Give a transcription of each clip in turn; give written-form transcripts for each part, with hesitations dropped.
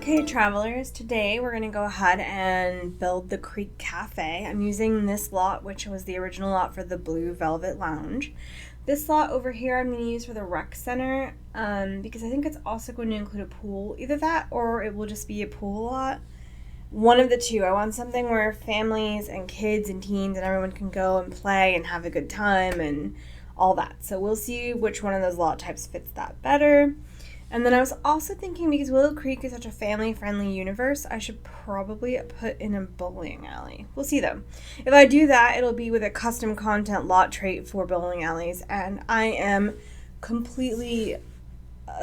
Okay, travelers, today we're going to go ahead and build the Creek Cafe. I'm using this lot, which was the original lot for the Blue Velvet Lounge. This lot over here I'm going to use for the rec center because I think it's also going to include a pool. Either that or it will just be a pool lot. One of the two. I want something where families and kids and teens and everyone can go and play and have a good time and all that. So we'll see which one of those lot types fits that better. And then I was also thinking, because Willow Creek is such a family-friendly universe, I should probably put in a bowling alley. We'll see, though. If I do that, it'll be with a custom content lot trait for bowling alleys, and I am completely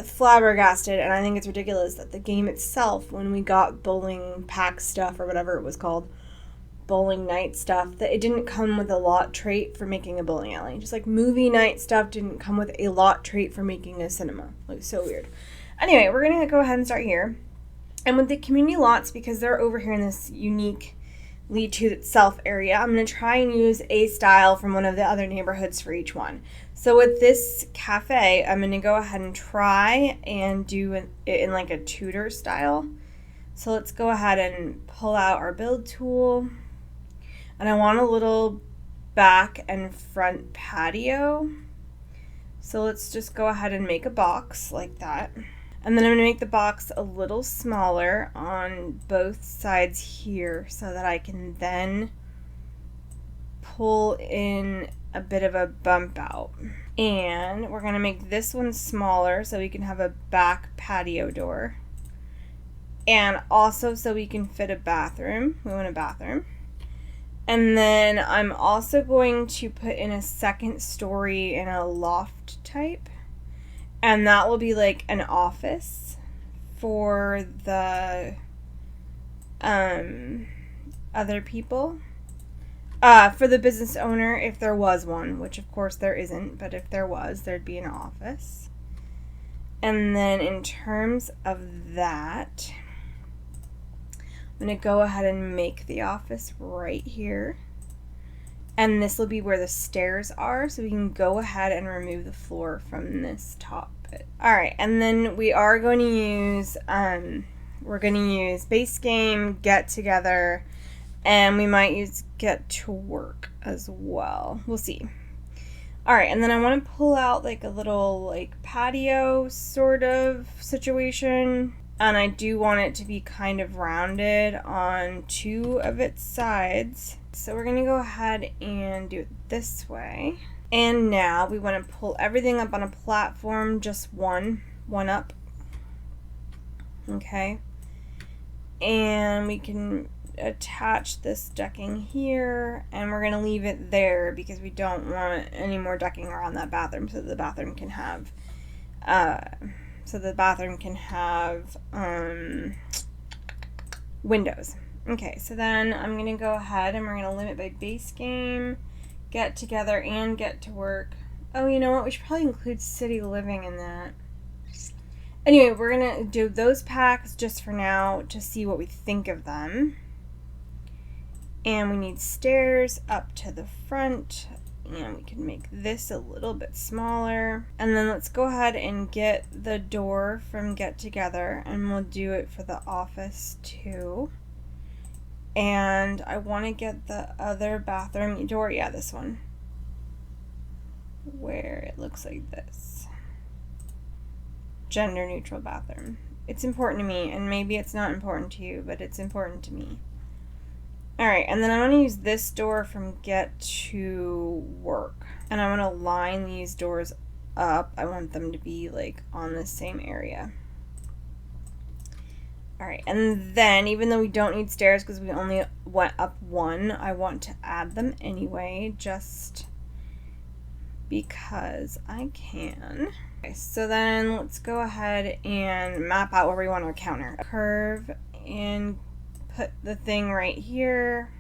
flabbergasted, and I think it's ridiculous that the game itself, when we got bowling pack stuff, or whatever it was called, bowling night stuff, that it didn't come with a lot trait for making a bowling alley. Just like movie night stuff didn't come with a lot trait for making a cinema. Like, so weird. Anyway, we're gonna go ahead and start here. And with the community lots, because they're over here in this unique lead to itself area, I'm gonna try and use a style from one of the other neighborhoods for each one. So with this cafe, I'm gonna go ahead and try and do it in like a Tudor style. So let's go ahead and pull out our build tool. And I want a little back and front patio. So let's just go ahead and make a box like that. And then I'm going to make the box a little smaller on both sides here so that I can then pull in a bit of a bump out. And we're going to make this one smaller so we can have a back patio door. And also so we can fit a bathroom. We want a bathroom. And then I'm also going to put in a second story in a loft type. And that will be like an office for the other people. For the business owner, if there was one, which of course there isn't, but if there was, there'd be an office. And then in terms of that, I'm going to go ahead and make the office right here. And this will be where the stairs are, so we can go ahead and remove the floor from this top bit. Alright, and then we are going to use, we're going to use base game, get together, and we might use get to work as well. We'll see. Alright, and then I want to pull out like a little like patio sort of situation. And I do want it to be kind of rounded on two of its sides. So we're going to go ahead and do it this way. And now we want to pull everything up on a platform, just one up. Okay. And we can attach this decking here, and we're going to leave it there because we don't want any more decking around that bathroom, so the bathroom can have windows. Okay, so then I'm going to go ahead and we're going to limit by base game, get together, and get to work. Oh, you know what? We should probably include city living in that. Anyway, we're going to do those packs just for now to see what we think of them. And we need stairs up to the front. And we can make this a little bit smaller. And then let's go ahead and get the door from Get Together, and we'll do it for the office too. And I want to get the other bathroom door, yeah, this one, where it looks like this. Gender neutral bathroom. It's important to me, and maybe it's not important to you, but it's important to me. Alright, and then I want to use this door from Get to Work. And I want to line these doors up. I want them to be like on the same area. Alright, and then even though we don't need stairs because we only went up one, I want to add them anyway, just because I can. Okay, so then let's go ahead and map out where we want our counter. Curve and put the thing right here,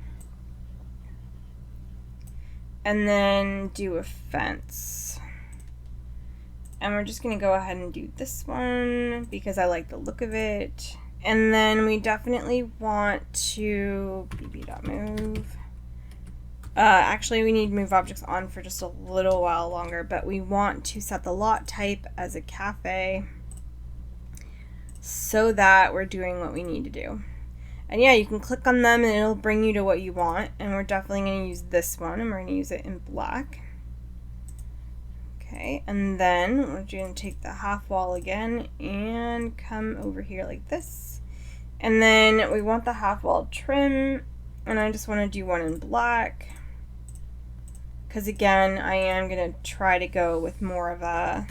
and then do a fence. And we're just going to go ahead and do this one because I like the look of it. And then we definitely want to bb.move. Actually, we need move objects on for just a little while longer, but we want to set the lot type as a cafe. so that we're doing what we need to do. And yeah, you can click on them and it'll bring you to what you want. And we're definitely going to use this one, and we're going to use it in black. Okay, and then we're going to take the half wall again and come over here like this. And then we want the half wall trim, and I just want to do one in black. Because again, I am going to try to go with more of a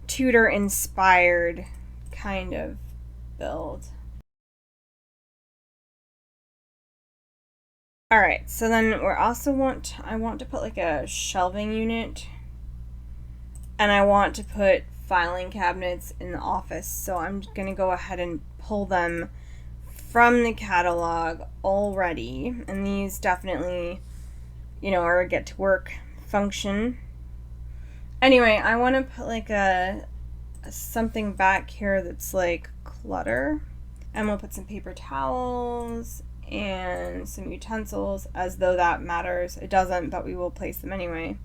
Tudor inspired kind of build. Alright, so then I want to put like a shelving unit, and I want to put filing cabinets in the office, so I'm going to go ahead and pull them from the catalog already, and these definitely, you know, are a get to work function. Anyway, I want to put like something back here that's like clutter, and we'll put some paper towels and some utensils, as though that matters. It doesn't, but we will place them anyway.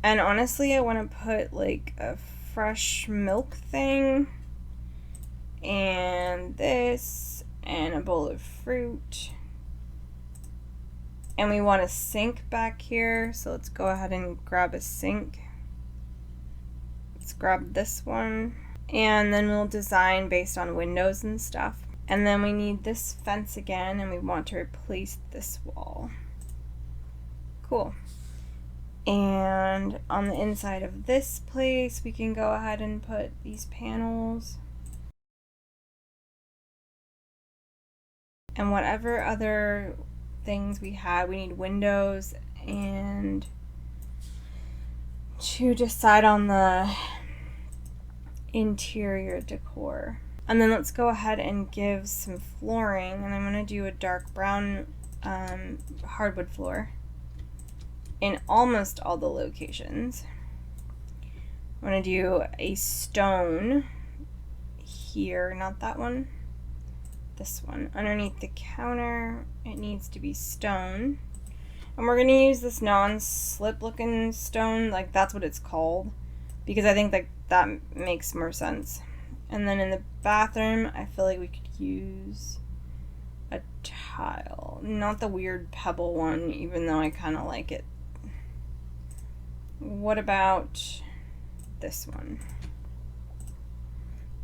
And honestly, I want to put like a fresh milk thing, and this, and a bowl of fruit. And we want a sink back here, so let's go ahead and grab a sink. Let's grab this one, and then we'll design based on windows and stuff. And then we need this fence again, and we want to replace this wall. Cool. And on the inside of this place, we can go ahead and put these panels. And whatever other things we had, we need windows, and to decide on the interior decor. And then let's go ahead and give some flooring, and I'm going to do a dark brown hardwood floor in almost all the locations. I'm going to do a stone here, not that one, this one. Underneath the counter, it needs to be stone. And we're going to use this non-slip looking stone, like that's what it's called, because I think that makes more sense. And then in the bathroom, I feel like we could use a tile. Not the weird pebble one, even though I kind of like it. What about this one?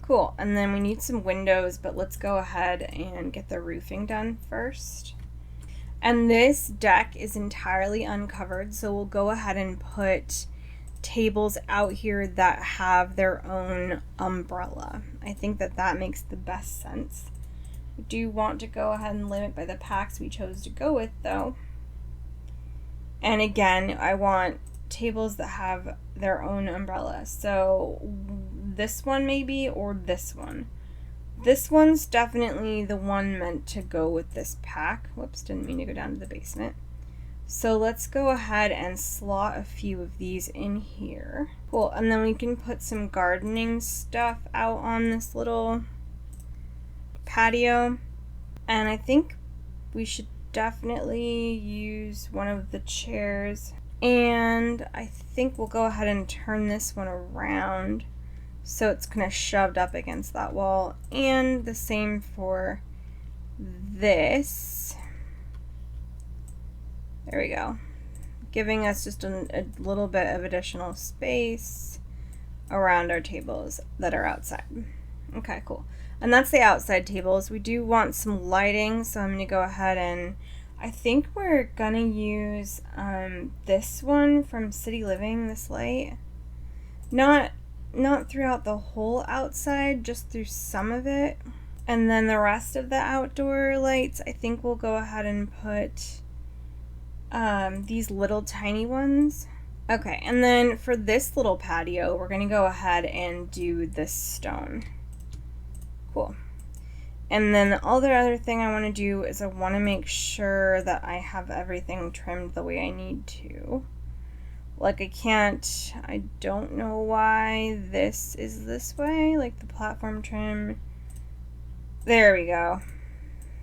Cool. And then we need some windows, but let's go ahead and get the roofing done first. And this deck is entirely uncovered, so we'll go ahead and put tables out here that have their own umbrella. I think that makes the best sense. We do want to go ahead and limit by the packs we chose to go with, though. And again, I want tables that have their own umbrella. So this one maybe, or this one. This one's definitely the one meant to go with this pack. Whoops, didn't mean to go down to the basement. So let's go ahead and slot a few of these in here. Cool, and then we can put some gardening stuff out on this little patio. And I think we should definitely use one of the chairs. And I think we'll go ahead and turn this one around so it's kind of shoved up against that wall. And the same for this. There we go. Giving us just a little bit of additional space around our tables that are outside. Okay, cool. And that's the outside tables. We do want some lighting, so I'm going to go ahead and I think we're going to use this one from City Living, this light. Not throughout the whole outside, just through some of it. And then the rest of the outdoor lights, I think we'll go ahead and put these little tiny ones. Okay, and then for this little patio, we're going to go ahead and do this stone. Cool. And then the other thing I want to do is I want to make sure that I have everything trimmed the way I need to. Like I don't know why this is this way, like the platform trim. There we go.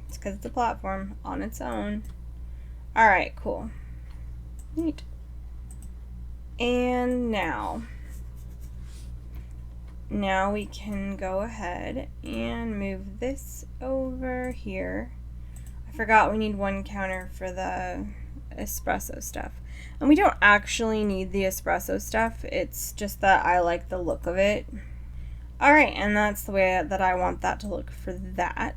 It's because it's a platform on its own. Alright, cool. Neat. And now we can go ahead and move this over here. I forgot we need one counter for the espresso stuff. And we don't actually need the espresso stuff, it's just that I like the look of it. Alright, and that's the way that I want that to look for that.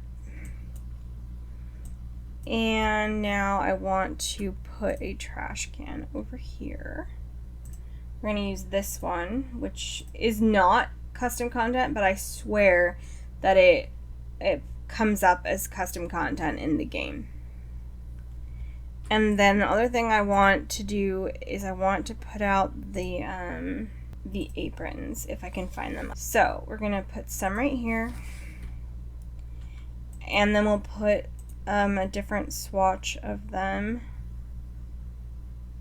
And now I want to put a trash can over here. We're going to use this one, which is not custom content, but I swear that it comes up as custom content in the game. And then the other thing I want to do is I want to put out the aprons, if I can find them. So we're going to put some right here, and then we'll put a different swatch of them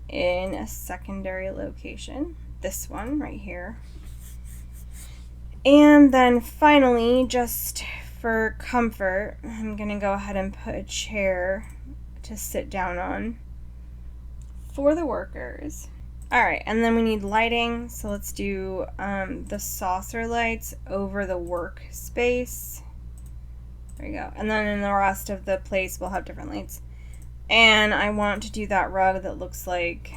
in a secondary location. This one right here. And then finally, just for comfort, I'm going to go ahead and put a chair to sit down on for the workers. Alright, and then we need lighting, so let's do the saucer lights over the workspace. There we go. And then in the rest of the place we'll have different lights. And I want to do that rug that looks like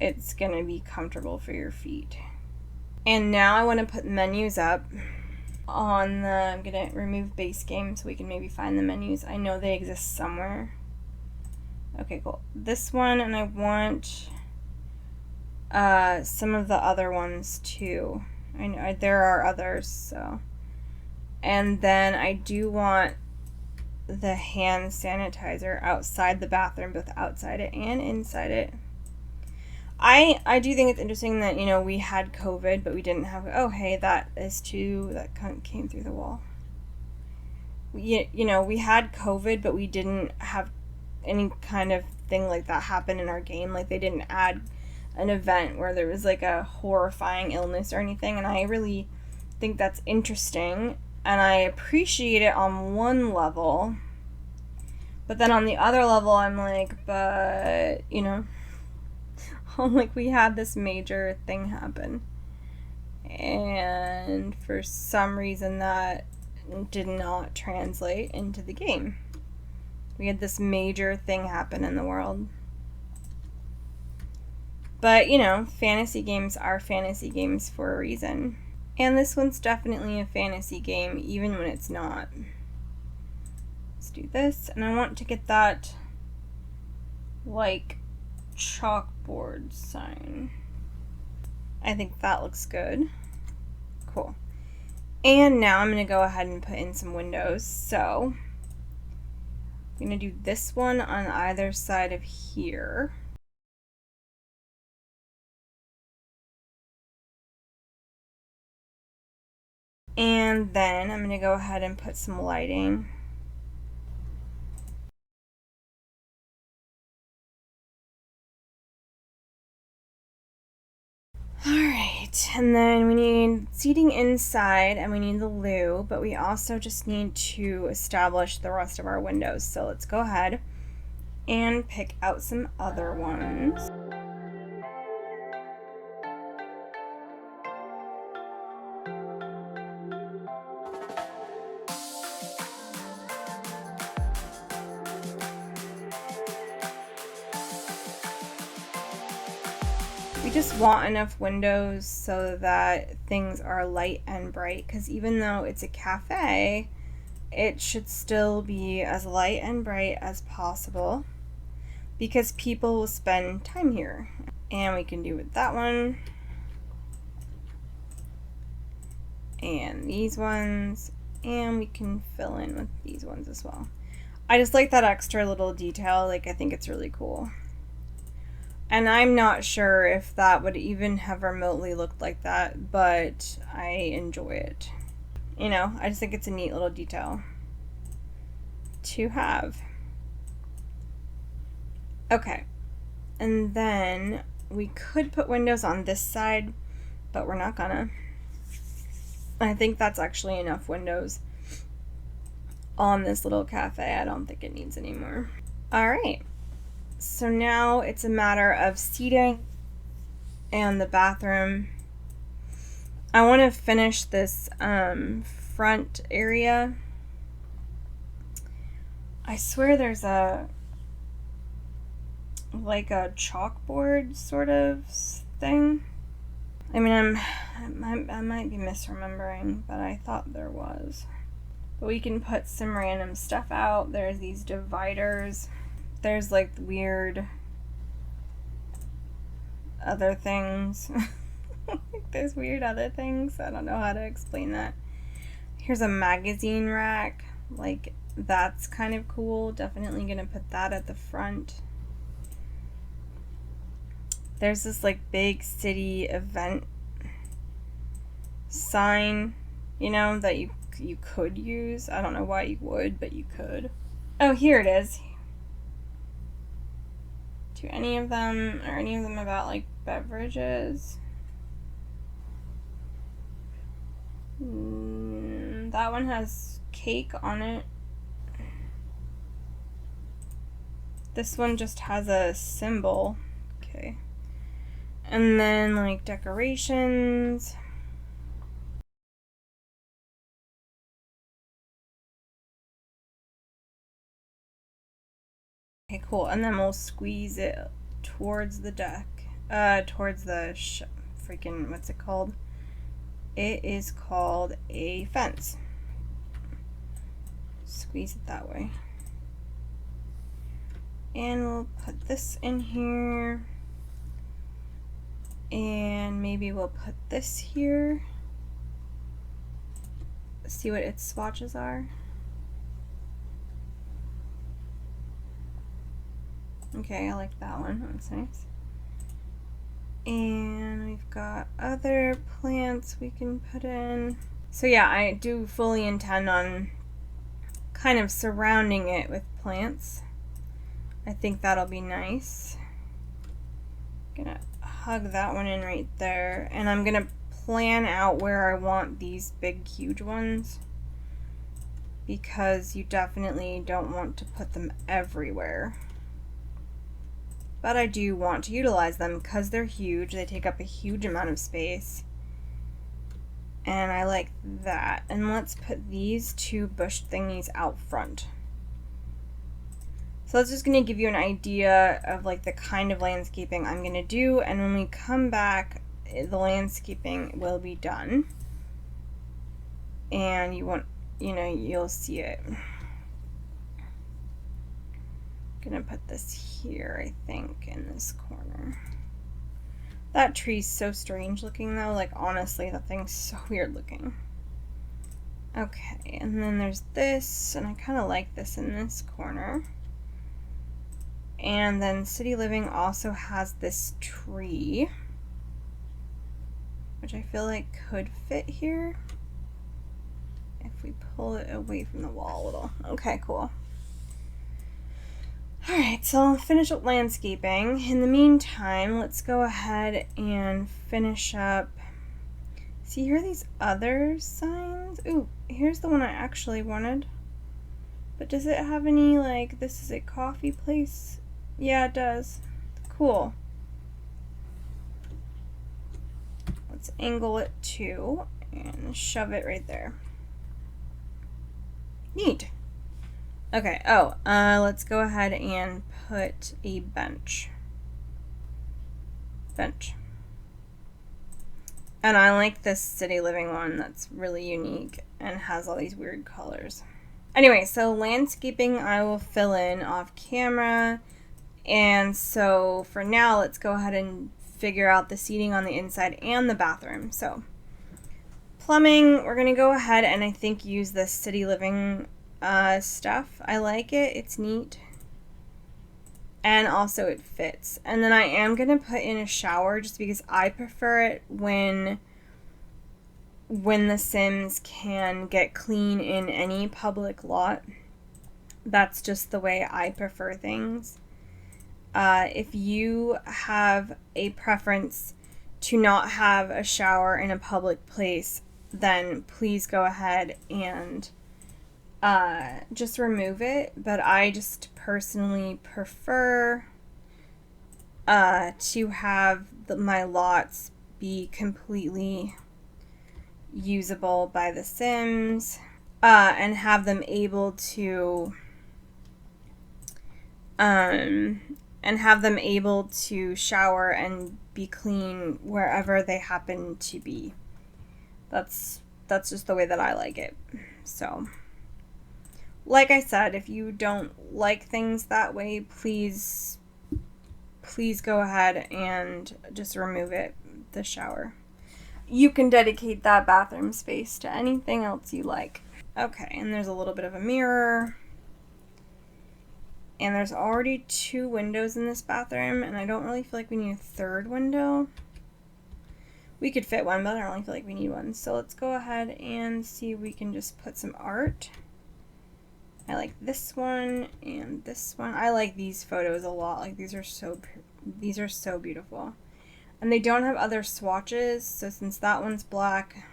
it's going to be comfortable for your feet. And now I want to put menus up on the, I'm going to remove base game so we can maybe find the menus. I know they exist somewhere. Okay, cool. This one, and I want some of the other ones too. I know there are others, so. And then I do want the hand sanitizer outside the bathroom, both outside it and inside it. I do think it's interesting that, you know, we had COVID, but we didn't have, oh, hey, that is too, that came through the wall. You know, we had COVID, but we didn't have any kind of thing like that happen in our game. Like, they didn't add an event where there was, like, a horrifying illness or anything, and I really think that's interesting, and I appreciate it on one level, but then on the other level, I'm like, but, you know, like, we had this major thing happen, and for some reason that did not translate into the game. We had this major thing happen in the world. But, you know, fantasy games are fantasy games for a reason. And this one's definitely a fantasy game, even when it's not. Let's do this, and I want to get that, like, chalkboard sign. I think that looks good. Cool. And now I'm going to go ahead and put in some windows. So I'm going to do this one on either side of here. And then I'm going to go ahead and put some lighting. Alright, and then we need seating inside, and we need the loo, but we also just need to establish the rest of our windows. So let's go ahead and pick out some other ones. We just want enough windows so that things are light and bright, because even though it's a cafe, it should still be as light and bright as possible, because people will spend time here. And we can do with that one, and these ones, and we can fill in with these ones as well. I just like that extra little detail. Like, I think it's really cool. And I'm not sure if that would even have remotely looked like that, but I enjoy it. You know, I just think it's a neat little detail to have. Okay, and then we could put windows on this side, but we're not gonna. I think that's actually enough windows on this little cafe. I don't think it needs any more. All right. So now it's a matter of seating and the bathroom. I want to finish this front area. I swear there's a like a chalkboard sort of thing. I mean, I might be misremembering, but I thought there was. But we can put some random stuff out. There's these dividers. There's like weird other things. There's weird other things. I don't know how to explain that. Here's a magazine rack. Like, that's kind of cool. Definitely gonna put that at the front. There's this like big city event sign, you know, that you could use. I don't know why you would, but you could. Oh, here it is. Are any of them about like beverages? That one has cake on it. This one just has a symbol. Okay. And then like decorations. Okay, cool. And then we'll squeeze it towards the deck. Towards the freaking, what's it called? It is called a fence. Squeeze it that way. And we'll put this in here. And maybe we'll put this here. See what its swatches are. Okay, I like that one. That's nice. And we've got other plants we can put in. So yeah, I do fully intend on kind of surrounding it with plants. I think that'll be nice. Gonna hug that one in right there, and I'm gonna plan out where I want these big huge ones, because you definitely don't want to put them everywhere. But I do want to utilize them because they're huge. They take up a huge amount of space. And I like that. And let's put these two bush thingies out front. So that's just going to give you an idea of like the kind of landscaping I'm going to do. And when we come back, the landscaping will be done. And you'll see it. Gonna put this here, I think, in this corner. That tree's so strange looking though, like honestly, that thing's so weird looking. Okay, and then there's this, and I kind of like this in this corner. And then City Living also has this tree, which I feel like could fit here if we pull it away from the wall a little. Okay, cool. Alright, so I'll finish up landscaping. In the meantime, let's go ahead and finish up. See, here are these other signs. Ooh, here's the one I actually wanted. But does it have any, like, this is a coffee place? Yeah, it does. Cool. Let's angle it too and shove it right there. Neat. Okay, let's go ahead and put a bench. And I like this City Living one that's really unique and has all these weird colors. Anyway, so landscaping I will fill in off camera. And so for now, let's go ahead and figure out the seating on the inside and the bathroom. So plumbing, we're gonna go ahead and I think use this City Living stuff. I like it. It's neat. And also it fits. And then I am going to put in a shower just because I prefer it when the Sims can get clean in any public lot. That's just the way I prefer things. If you have a preference to not have a shower in a public place, then please go ahead and just remove it. But I just personally prefer to have my lots be completely usable by the Sims, and have them able to shower and be clean wherever they happen to be. That's just the way that I like it. So, like I said, if you don't like things that way, please go ahead and just remove it, the shower. You can dedicate that bathroom space to anything else you like. Okay, and there's a little bit of a mirror. And there's already 2 windows in this bathroom, and I don't really feel like we need a third window. We could fit one, but I don't really feel like we need one. So let's go ahead and see if we can just put some art. I like this one and this one. I like these photos a lot. Like, these are so beautiful. And they don't have other swatches, so since that one's black,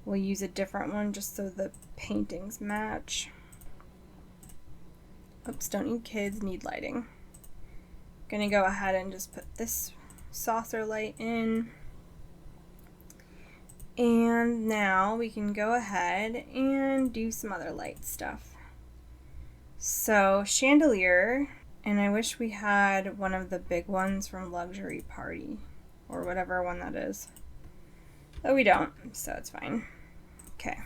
we'll use a different one just so the paintings match. Oops, don't need kids, need lighting. Gonna go ahead and just put this saucer light in. And now we can go ahead and do some other light stuff. So, chandelier, and I wish we had one of the big ones from Luxury Party, or whatever one that is. But we don't, so it's fine. Okay.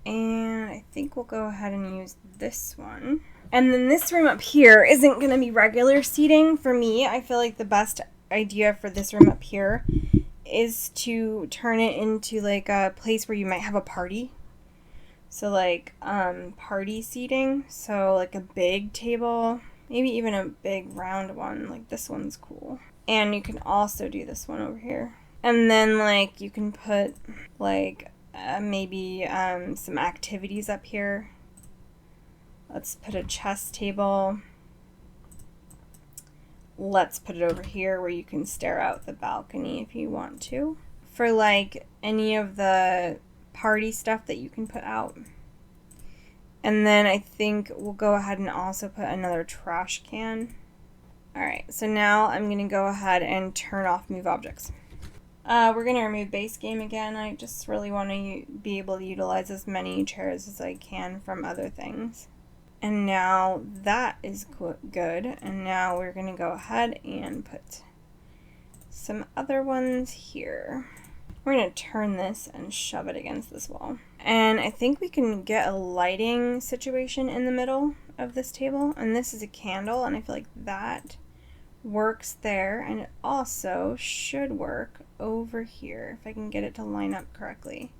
And I think we'll go ahead and use this one. And then this room up here isn't going to be regular seating for me. I feel like the best idea for this room up here is to turn it into like a place where you might have a party. So like party seating. So like a big table, maybe even a big round one. Like this one's cool. And you can also do this one over here. And then like you can put like maybe some activities up here. Let's put a chess table. Let's put it over here where you can stare out the balcony if you want to. For like any of the party stuff that you can put out. And then I think we'll go ahead and also put another trash can. Alright, so now I'm going to go ahead and turn off move objects. We're going to remove base game again. I just really want to be able to utilize as many chairs as I can from other things. And now that is good. And now we're going to go ahead and put some other ones here. We're going to turn this and shove it against this wall. And I think we can get a lighting situation in the middle of this table. And this is a candle, and I feel like that works there. And it also should work over here if I can get it to line up correctly.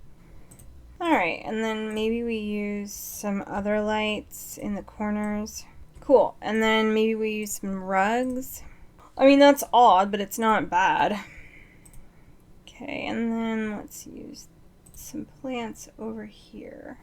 Alright, and then maybe we use some other lights in the corners. Cool, and then maybe we use some rugs. I mean, that's odd, but it's not bad. Okay, and then let's use some plants over here.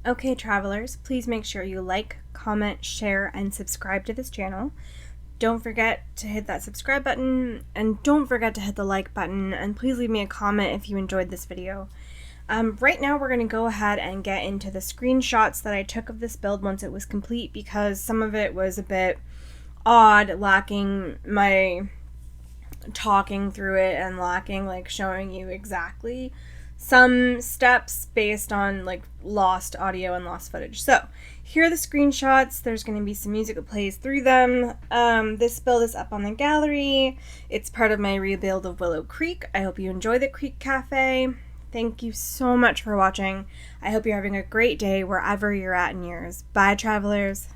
Okay, travelers, please make sure you like, comment, share, and subscribe to this channel. Don't forget to hit that subscribe button, and don't forget to hit the like button, and please leave me a comment if you enjoyed this video. Right now we're going to go ahead and get into the screenshots that I took of this build once it was complete, because some of it was a bit odd, lacking my talking through it and lacking like showing you exactly some steps based on like lost audio and lost footage. So here are the screenshots. There's going to be some music that plays through them. This build is up on the gallery. It's part of my rebuild of Willow Creek. I hope you enjoy the Creek Cafe. Thank you so much for watching. I hope you're having a great day wherever you're at in yours. Bye, travelers.